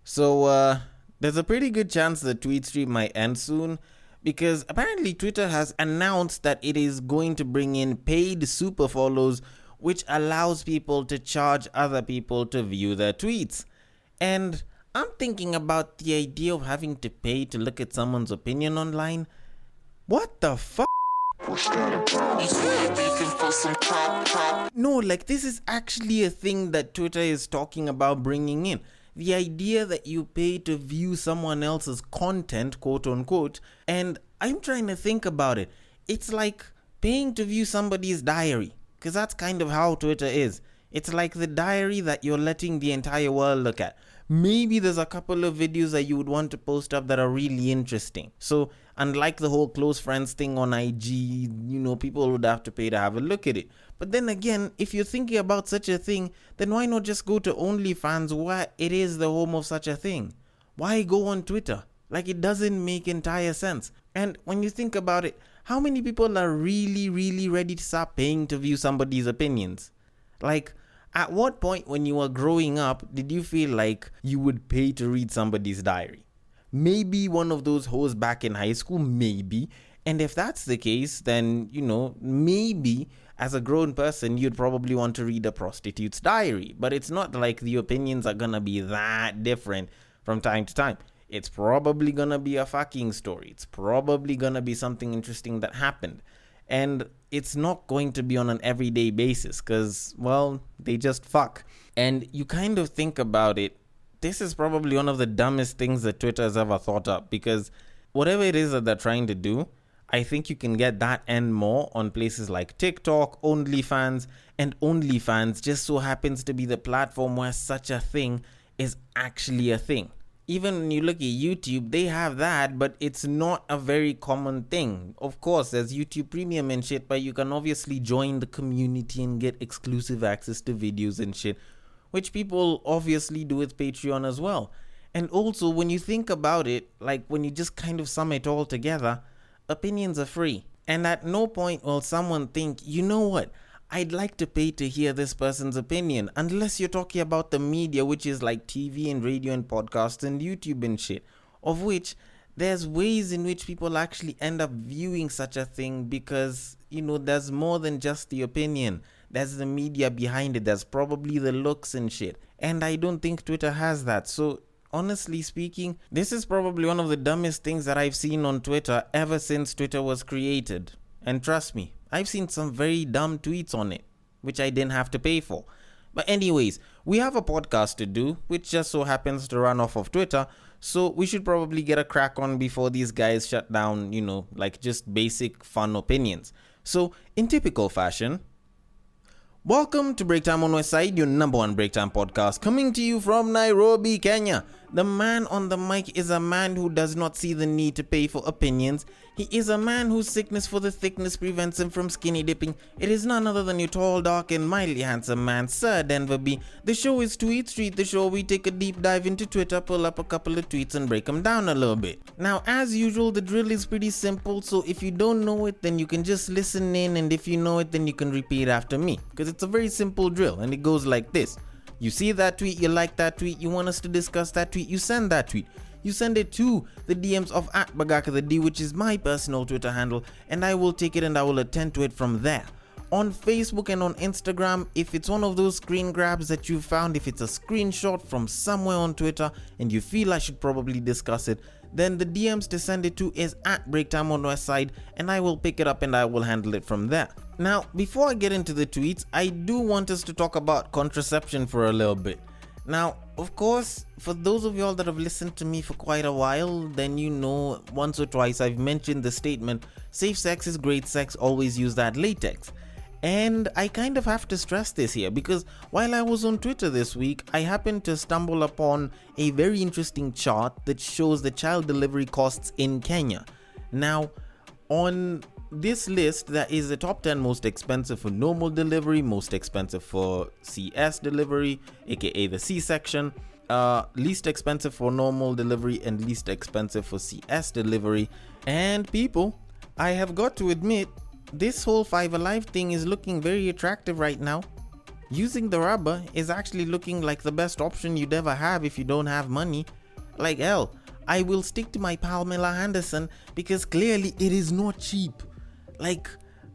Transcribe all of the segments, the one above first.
So there's a pretty good chance that Tweetstreet might end soon because apparently Twitter has announced that it is going to bring in paid super follows, which allows people to charge other people to view their tweets. And I'm thinking about the idea of having to pay to look at someone's opinion online. What the fuck? No, like this is actually a thing that Twitter is talking about bringing in. The idea that you pay to view someone else's content, quote unquote, and I'm trying to think about it. It's like paying to view somebody's diary, because that's kind of how Twitter is. It's like the diary that you're letting the entire world look at. Maybe there's a couple of videos that you would want to post up that are really interesting. So, unlike the whole close friends thing on IG, people would have to pay to have a look at it. But then again, if you're thinking about such a thing, then why not just go to OnlyFans where it is the home of such a thing? Why go on Twitter? Like, it doesn't make entire sense. And when you think about it, how many people are really, really ready to start paying to view somebody's opinions? Like, at what point when you were growing up did you feel like you would pay to read somebody's diary? Maybe one of those hoes back in high school, maybe. And if that's the case, then, maybe as a grown person, you'd probably want to read a prostitute's diary. But it's not like the opinions are gonna be that different from time to time. It's probably gonna be a fucking story. It's probably gonna be something interesting that happened. And it's not going to be on an everyday basis because, well, they just fuck. And you kind of think about it, this is probably one of the dumbest things that Twitter has ever thought up, because whatever it is that they're trying to do, I think you can get that and more on places like TikTok, OnlyFans, and OnlyFans just so happens to be the platform where such a thing is actually a thing. Even when you look at YouTube, they have that, but it's not a very common thing. Of course, there's YouTube Premium and shit, but you can obviously join the community and get exclusive access to videos and shit, which people obviously do with Patreon as well. And also, when you think about it, like when you just kind of sum it all together, opinions are free. And at no point will someone think, you know what? I'd like to pay to hear this person's opinion, unless you're talking about the media, which is like TV and radio and podcasts and YouTube and shit, of which there's ways in which people actually end up viewing such a thing because, there's more than just the opinion. There's the media behind it. There's probably the looks and shit. And I don't think Twitter has that. So honestly speaking, this is probably one of the dumbest things that I've seen on Twitter ever since Twitter was created. And trust me, I've seen some very dumb tweets on it, which I didn't have to pay for. But anyways, we have a podcast to do, which just so happens to run off of Twitter, so we should probably get a crack on before these guys shut down, like just basic fun opinions. So, in typical fashion, welcome to Break Time on West Side, your number one breakdown podcast, coming to you from Nairobi, Kenya. The man on the mic is a man who does not see the need to pay for opinions. He is a man whose sickness for the thickness prevents him from skinny dipping. It is none other than your tall, dark, and mildly handsome man, Sir Denver B. The show is Tweetstreet, the show we take a deep dive into Twitter, pull up a couple of tweets, and break them down a little bit. Now, as usual, the drill is pretty simple, so if you don't know it, then you can just listen in, and if you know it, then you can repeat after me, because it's a very simple drill, and it goes like this. You see that tweet, you like that tweet, you want us to discuss that tweet, you send that tweet. You send it to the DMs of @BagakaTheD, which is my personal Twitter handle, and I will take it and I will attend to it from there. On Facebook and on Instagram, if it's one of those screen grabs that you found, if it's a screenshot from somewhere on Twitter and you feel I should probably discuss it, then the DMs to send it to is @BreakTime on Westside, and I will pick it up and I will handle it from there. Now, before I get into the tweets, I do want us to talk about contraception for a little bit. Now, of course, for those of y'all that have listened to me for quite a while, then once or twice I've mentioned the statement, safe sex is great sex, always use that latex. And I kind of have to stress this here because while I was on Twitter this week, I happened to stumble upon a very interesting chart that shows the child delivery costs in Kenya. Now, on this list, there is the top 10 most expensive for normal delivery, most expensive for CS delivery, aka the C-section, least expensive for normal delivery, and least expensive for CS delivery. And people, I have got to admit, this whole Five Alive thing is looking very attractive right now. using the rubber is actually looking like the best option you'd ever have if you don't have money. Like hell, I will stick to my Pamela Anderson because clearly it is not cheap. Like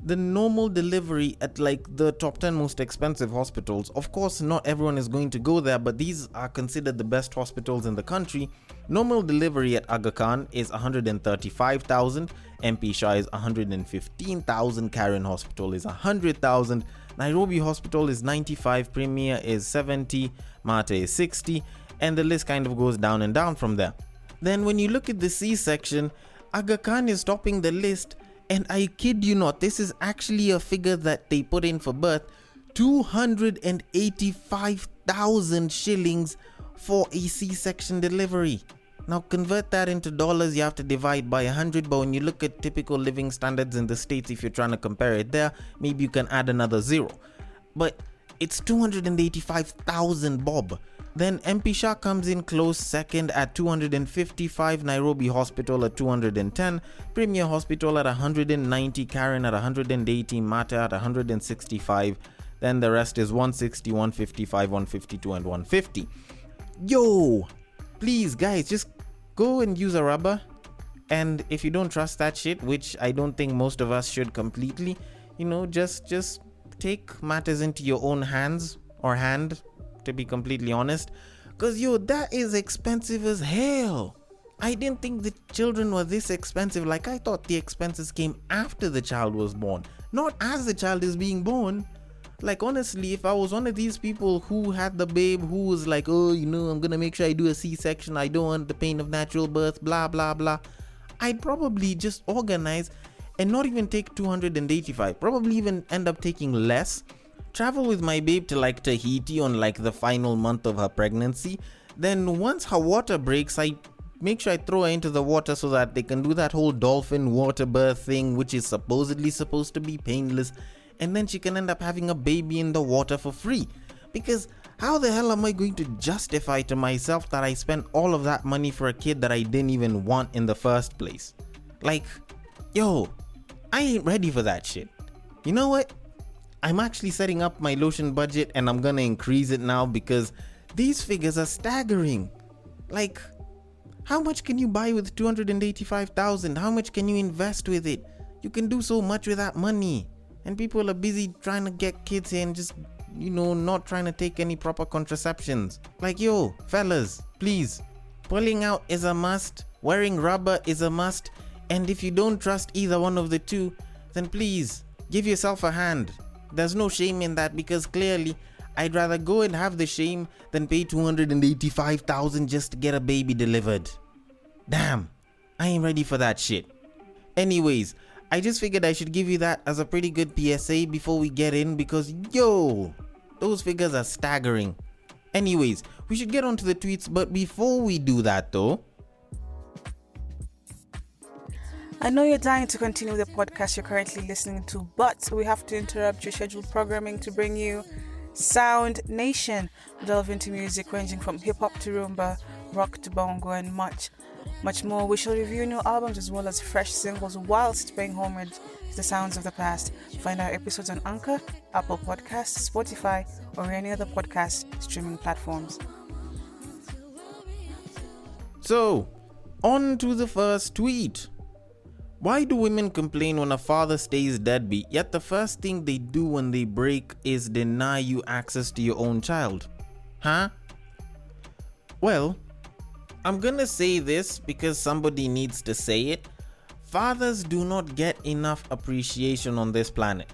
the normal delivery at like the top 10 most expensive hospitals, of course not everyone is going to go there, but these are considered the best hospitals in the country. Normal delivery at Aga Khan is 135,000, MP Shah is 115,000, Karen Hospital is 100,000, Nairobi Hospital is 95, Premier is 70, Mate is 60, and the list kind of goes down and down from there. Then when you look at the C-section, Aga Khan is topping the list, and I kid you not, this is actually a figure that they put in for birth, 285,000 shillings for a C-section delivery. Now convert that into dollars, you have to divide by 100, but when you look at typical living standards in the States, if you're trying to compare it there, maybe you can add another zero. But it's 285,000 bob. Then MP Shah comes in close second at 255, Nairobi Hospital at 210, Premier Hospital at 190, Karen at 180, Mata at 165, then the rest is 160, 155, 152 and 150. Yo, please guys, just go and use a rubber, and if you don't trust that shit, which I don't think most of us should completely, just take matters into your own hands, or hand, to be completely honest, because that is expensive as hell. I didn't think the children were this expensive. Like, I thought the expenses came after the child was born, not as the child is being born. Like, honestly, if I was one of these people who had the babe who was like, oh, I'm gonna make sure I do a C-section, I don't want the pain of natural birth, blah blah blah, I'd probably just organize and not even take 285, probably even end up taking less, travel with my babe to like Tahiti on like the final month of her pregnancy. Then once her water breaks, I make sure I throw her into the water so that they can do that whole dolphin water birth thing, which is supposedly supposed to be painless, and then she can end up having a baby in the water for free. Because how the hell am I going to justify to myself that I spent all of that money for a kid that I didn't even want in the first place? Like, I ain't ready for that shit. You know what? I'm actually setting up my lotion budget and I'm gonna increase it now because these figures are staggering. Like, how much can you buy with 285,000? How much can you invest with it? You can do so much with that money. And people are busy trying to get kids here and just, not trying to take any proper contraceptions. Like, fellas, please. Pulling out is a must. Wearing rubber is a must. And if you don't trust either one of the two, then please, give yourself a hand. There's no shame in that because clearly, I'd rather go and have the shame than pay 285,000 just to get a baby delivered. Damn, I ain't ready for that shit. Anyways, I just figured I should give you that as a pretty good PSA before we get in because those figures are staggering. Anyways, we should get onto the tweets, but before we do that though, I know you're dying to continue the podcast you're currently listening to, but we have to interrupt your scheduled programming to bring you Sound Nation. Delve into music ranging from hip-hop to rumba, rock to bongo, and much more. We shall review new albums as well as fresh singles whilst paying homage to the sounds of the past. Find our episodes on Anchor, Apple Podcasts, Spotify, or any other podcast streaming platforms. So, on to the first tweet. Why do women complain when a father stays deadbeat, yet the first thing they do when they break is deny you access to your own child? Huh? Well, I'm gonna say this because somebody needs to say it. Fathers do not get enough appreciation on this planet.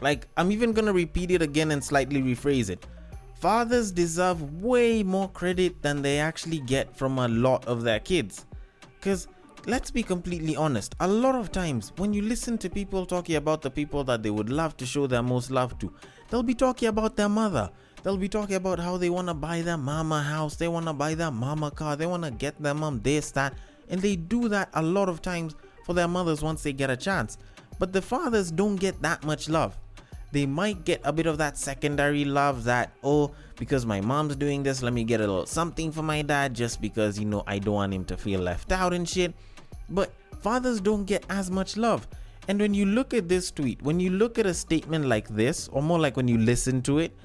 Like, I'm even gonna repeat it again and slightly rephrase it. Fathers deserve way more credit than they actually get from a lot of their kids. Because let's be completely honest, a lot of times when you listen to people talking about the people that they would love to show their most love to, they'll be talking about their mother. They'll be talking about how they want to buy their mama house, they want to buy their mama car, they want to get their mom this, that, and they do that a lot of times for their mothers once they get a chance. But the fathers don't get that much love. They might get a bit of that secondary love that, because my mom's doing this, let me get a little something for my dad just because, I don't want him to feel left out and shit. But fathers don't get as much love. And when you look at this tweet, when you look at a statement like this, or more like when you listen to it,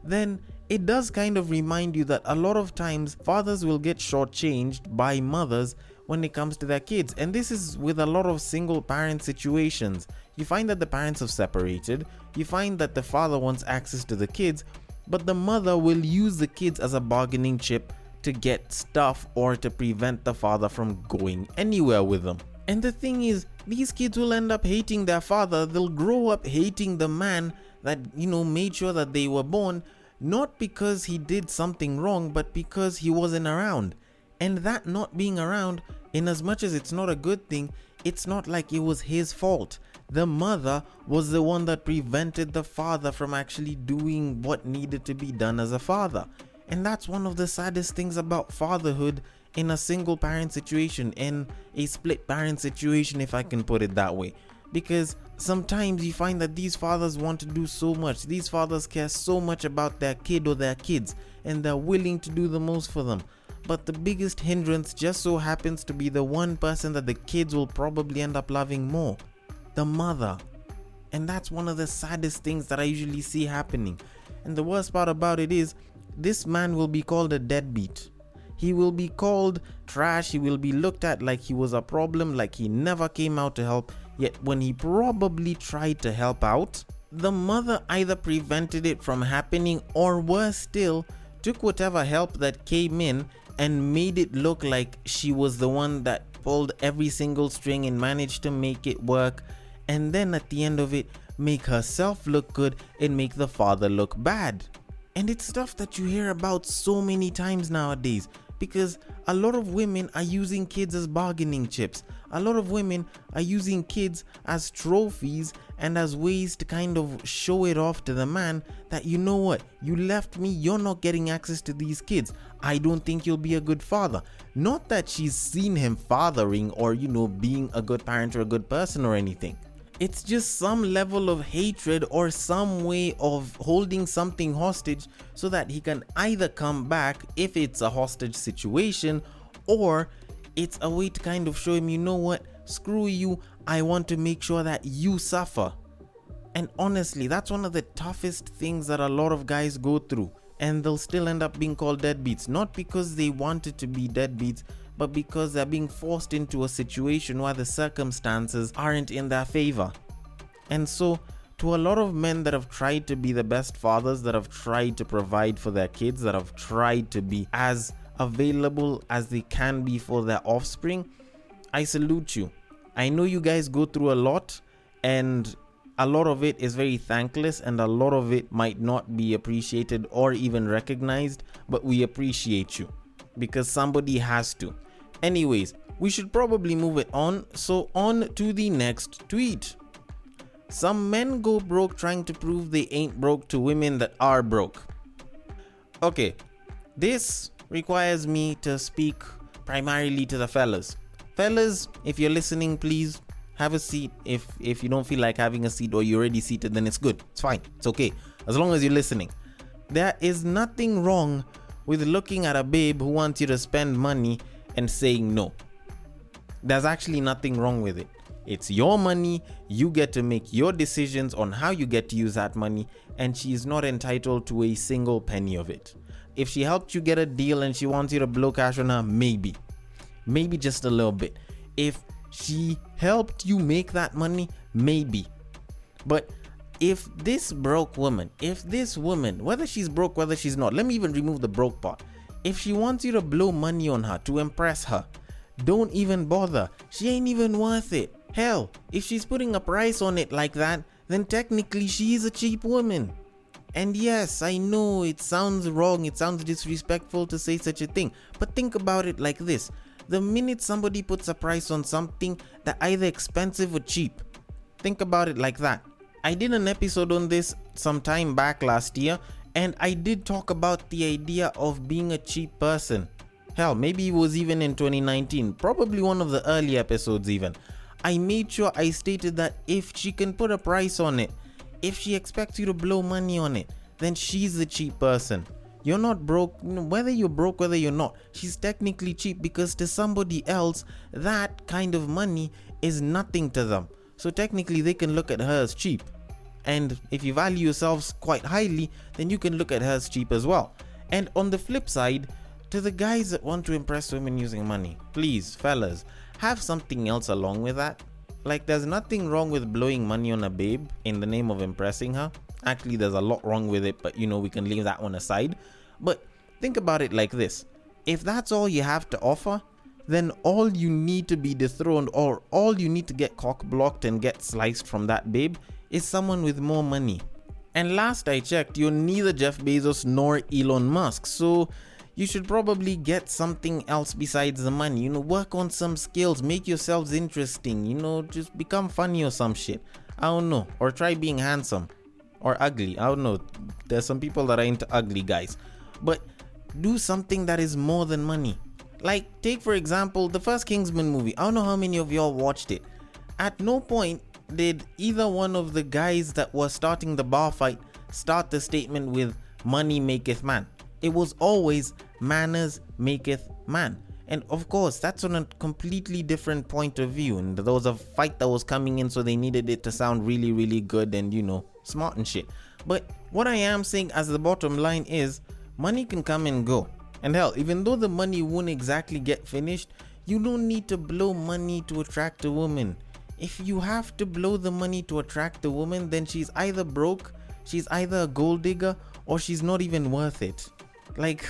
then it does kind of remind you that a lot of times fathers will get shortchanged by mothers when it comes to their kids. And this is with a lot of single parent situations. You find that the parents have separated, you find that the father wants access to the kids, but the mother will use the kids as a bargaining chip to get stuff or to prevent the father from going anywhere with them. And the thing is, these kids will end up hating their father. They'll grow up hating the man that, made sure that they were born, not because he did something wrong, but because he wasn't around. And that not being around, in as much as it's not a good thing, it's not like it was his fault. The mother was the one that prevented the father from actually doing what needed to be done as a father. And that's one of the saddest things about fatherhood in a single parent situation, in a split parent situation, if I can put it that way. Because sometimes you find that these fathers want to do so much. These fathers care so much about their kid or their kids, and they're willing to do the most for them. But the biggest hindrance just so happens to be the one person that the kids will probably end up loving more, the mother. And that's one of the saddest things that I usually see happening. And the worst part about it is, this man will be called a deadbeat. He will be called trash. He will be looked at like he was a problem, like he never came out to help. Yet when he probably tried to help out, the mother either prevented it from happening, or worse still, took whatever help that came in and made it look like she was the one that pulled every single string and managed to make it work. And then at the end of it, make herself look good and make the father look bad. And it's stuff that you hear about so many times nowadays, because a lot of women are using kids as bargaining chips. A lot of women are using kids as trophies and as ways to kind of show it off to the man that, you know what, you left me, you're not getting access to these kids. I don't think you'll be a good father. Not that she's seen him fathering or, being a good parent or a good person or anything. It's just some level of hatred or some way of holding something hostage so that he can either come back if it's a hostage situation, or it's a way to kind of show him, you know what, screw you, I want to make sure that you suffer. And honestly, that's one of the toughest things that a lot of guys go through, and they'll still end up being called deadbeats, not because they wanted to be deadbeats, but because they're being forced into a situation where the circumstances aren't in their favor. And so, to a lot of men that have tried to be the best fathers, that have tried to provide for their kids, that have tried to be as available as they can be for their offspring, I salute you. I know you guys go through a lot, and a lot of it is very thankless, and a lot of it might not be appreciated or even recognized, but we appreciate you because somebody has to. Anyways, we should probably move it on. So on to the next tweet. Some men go broke trying to prove they ain't broke to women that are broke. Okay, this requires me to speak primarily to the fellas. Fellas, if you're listening, please have a seat. If you don't feel like having a seat or you're already seated, then it's good. It's fine. It's okay. As long as you're listening. There is nothing wrong with looking at a babe who wants you to spend money and saying no. There's actually nothing wrong with it. It's your money. You get to make your decisions on how you get to use that money, and she's not entitled to a single penny of it. If she helped you get a deal and she wants you to blow cash on her, maybe just a little bit. If she helped you make that money, maybe. But if this broke woman, whether she's broke, whether she's not, let me even remove the broke part. If she wants you to blow money on her to impress her, don't even bother. She ain't even worth it. Hell, if she's putting a price on it like that, then technically she's a cheap woman. And yes, I know it sounds wrong, it sounds disrespectful to say such a thing, but think about it like this. The minute somebody puts a price on something, they're either expensive or cheap. Think about it like that. I did an episode on this some time back last year, and I did talk about the idea of being a cheap person. Hell, maybe it was even in 2019, probably one of the early episodes even. I made sure I stated that if she can put a price on it, if she expects you to blow money on it, then she's the cheap person. You're not broke, whether you're broke, whether you're not, she's technically cheap because to somebody else, that kind of money is nothing to them. So technically they can look at her as cheap. And if you value yourselves quite highly, then you can look at her as cheap as well. And on the flip side, to the guys that want to impress women using money, please, fellas, have something else along with that. Like, there's nothing wrong with blowing money on a babe in the name of impressing her. Actually, there's a lot wrong with it, but we can leave that one aside. But think about it like this. If that's all you have to offer, then all you need to be dethroned, or all you need to get cock-blocked and get sliced from that babe, is someone with more money. And last I checked, you're neither Jeff Bezos nor Elon Musk, so you should probably get something else besides the money. Work on some skills, make yourselves interesting, just become funny or some shit. I don't know. Or try being handsome or ugly. I don't know. There's some people that are into ugly guys. But do something that is more than money. Like, take for example the first Kingsman movie. I don't know how many of y'all watched it. At no point did either one of the guys that was starting the bar fight start the statement with "money maketh man." It was always "manners maketh man." And of course, that's on a completely different point of view. And there was a fight that was coming in, so they needed it to sound really, really good and, smart and shit. But what I am saying as the bottom line is, money can come and go. And hell, even though the money won't exactly get finished, you don't need to blow money to attract a woman. If you have to blow the money to attract a woman, then she's either broke, she's either a gold digger, or she's not even worth it. Like,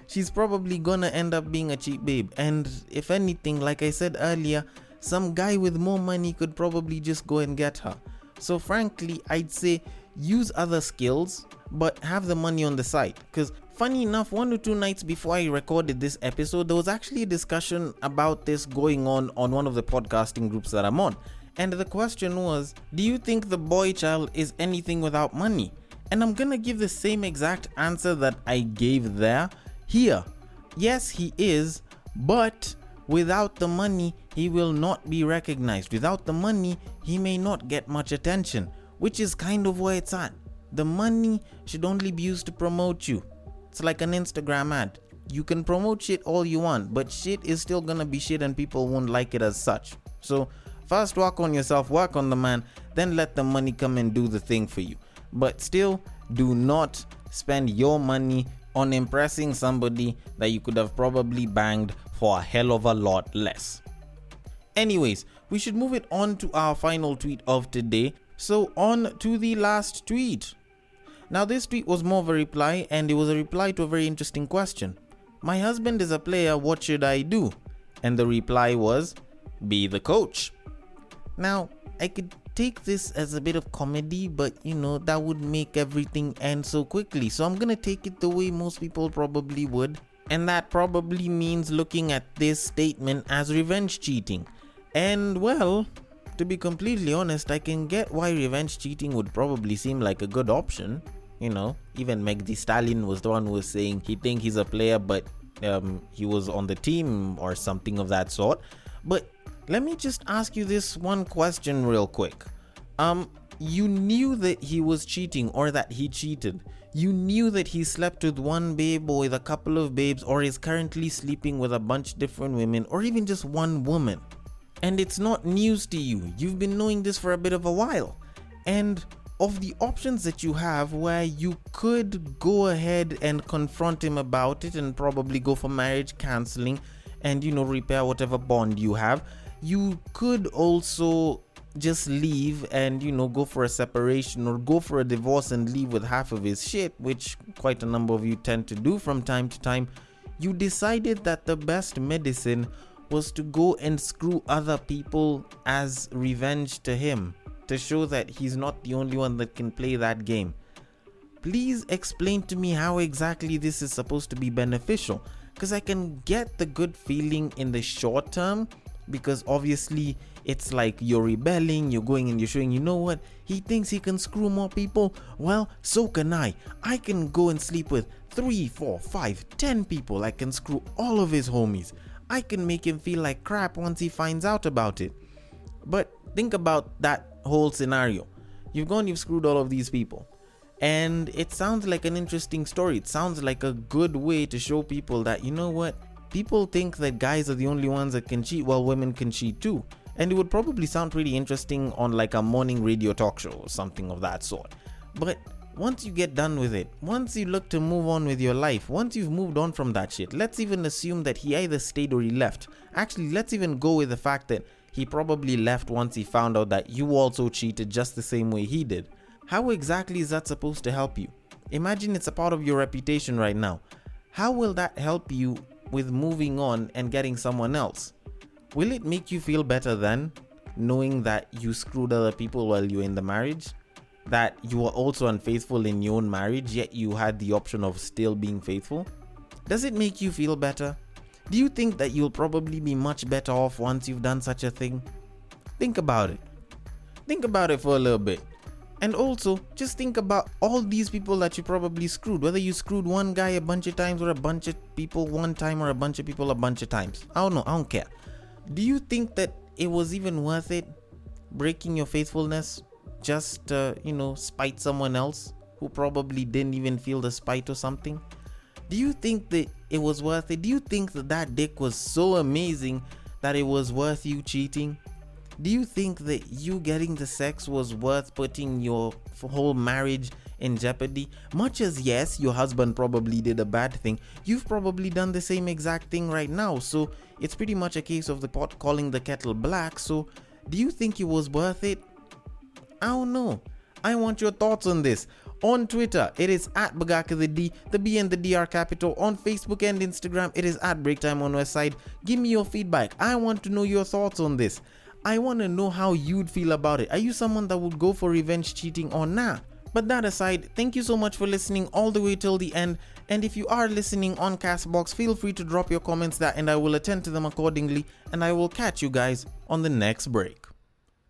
she's probably gonna end up being a cheap babe. And if anything, like I said earlier, some guy with more money could probably just go and get her. So frankly, I'd say use other skills, but have the money on the side. Because funny enough, 1 or 2 nights before I recorded this episode, there was actually a discussion about this going on one of the podcasting groups that I'm on. And the question was, do you think the boy child is anything without money? And I'm gonna give the same exact answer that I gave there here. Yes, he is, but without the money, he will not be recognized. Without the money, he may not get much attention, which is kind of where it's at. The money should only be used to promote you. It's like an Instagram ad. You can promote shit all you want, but shit is still gonna be shit and people won't like it as such. So first work on yourself, work on the man, then let the money come and do the thing for you. But still, do not spend your money on impressing somebody that you could have probably banged for a hell of a lot less. Anyways, we should move it on to our final tweet of today. So on to the last tweet. Now this tweet was more of a reply, and it was a reply to a very interesting question. My husband is a player, what should I do? And the reply was, be the coach. Now, I could take this as a bit of comedy, but that would make everything end so quickly. So I'm gonna take it the way most people probably would. And that probably means looking at this statement as revenge cheating. And well, to be completely honest, I can get why revenge cheating would probably seem like a good option. Even Meg Thee Stallion was the one who was saying he think he's a player, but he was on the team or something of that sort. But let me just ask you this one question real quick. You knew that he was cheating or that he cheated. You knew that he slept with one babe or with a couple of babes, or is currently sleeping with a bunch of different women, or even just one woman. And it's not news to you. You've been knowing this for a bit of a while. And of the options that you have where you could go ahead and confront him about it and probably go for marriage counseling and repair whatever bond you have, you could also just leave and go for a separation or go for a divorce and leave with half of his shit, which quite a number of you tend to do from time to time. You decided that the best medicine was to go and screw other people as revenge to him, to show that he's not the only one that can play that game. Please explain to me how exactly this is supposed to be beneficial, because I can get the good feeling in the short term, because obviously it's like you're rebelling, you're going and you're showing, what, he thinks he can screw more people, well, so can I can go and sleep with 3, 4, 5, 10 people. I can screw all of his homies. I can make him feel like crap once he finds out about it. But think about that whole scenario. You've screwed all of these people, and it sounds like an interesting story. It sounds like a good way to show people that, what, people think that guys are the only ones that can cheat, while women can cheat too. And it would probably sound pretty interesting on like a morning radio talk show or something of that sort. But once you get done with it, once you look to move on with your life, once you've moved on from that shit, let's even assume that he either stayed or he left. Actually, let's even go with the fact that he probably left once he found out that you also cheated just the same way he did. How exactly is that supposed to help you? Imagine it's a part of your reputation right now. How will that help you with moving on and getting someone else? Will it make you feel better then, knowing that you screwed other people while you were in the marriage? That you were also unfaithful in your own marriage, yet you had the option of still being faithful? Does it make you feel better? Do you think that you'll probably be much better off once you've done such a thing? Think about it. Think about it for a little bit. And also, just think about all these people that you probably screwed. Whether you screwed one guy a bunch of times or a bunch of people one time or a bunch of people a bunch of times. I don't know. I don't care. Do you think that it was even worth it? Breaking your faithfulness? Just to, spite someone else who probably didn't even feel the spite or something? Do you think that it was worth it? Do you think that that dick was so amazing that it was worth you cheating? Do you think that you getting the sex was worth putting your whole marriage in jeopardy? Much as yes, your husband probably did a bad thing, you've probably done the same exact thing right now. So it's pretty much a case of the pot calling the kettle black. So do you think it was worth it? I don't know. I want your thoughts on this. On Twitter, it is at Bagaka the D, the B and the D are capital. On Facebook and Instagram, it is at Breaktime on Westside. Give me your feedback. I want to know your thoughts on this. I want to know how you'd feel about it. Are you someone that would go for revenge cheating or nah? But that aside, thank you so much for listening all the way till the end. And if you are listening on Castbox, feel free to drop your comments there and I will attend to them accordingly. And I will catch you guys on the next break.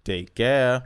Take care.